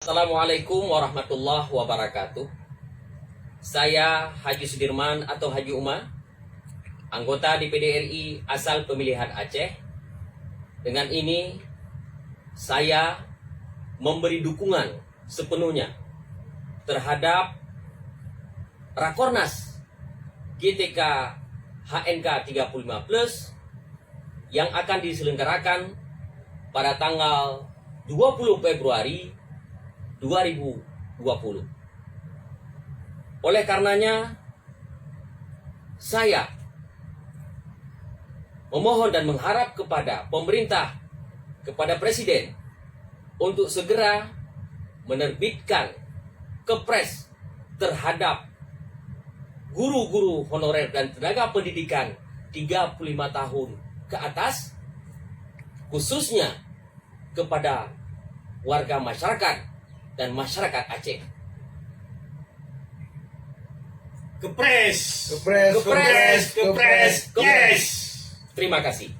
Assalamualaikum warahmatullahi wabarakatuh. Saya Haji Sudirman atau Haji Uma, anggota DPD RI asal pemilihan Aceh. Dengan ini saya memberi dukungan sepenuhnya terhadap Rakornas GTK HNK 35+ yang akan diselenggarakan pada tanggal 20 Februari 2020. Oleh karenanya, saya memohon dan mengharap kepada pemerintah, kepada Presiden, untuk segera menerbitkan kepres terhadap guru-guru honorer dan tenaga pendidikan 35 tahun ke atas, khususnya kepada warga masyarakat dan masyarakat Aceh. Kepres. Terima kasih.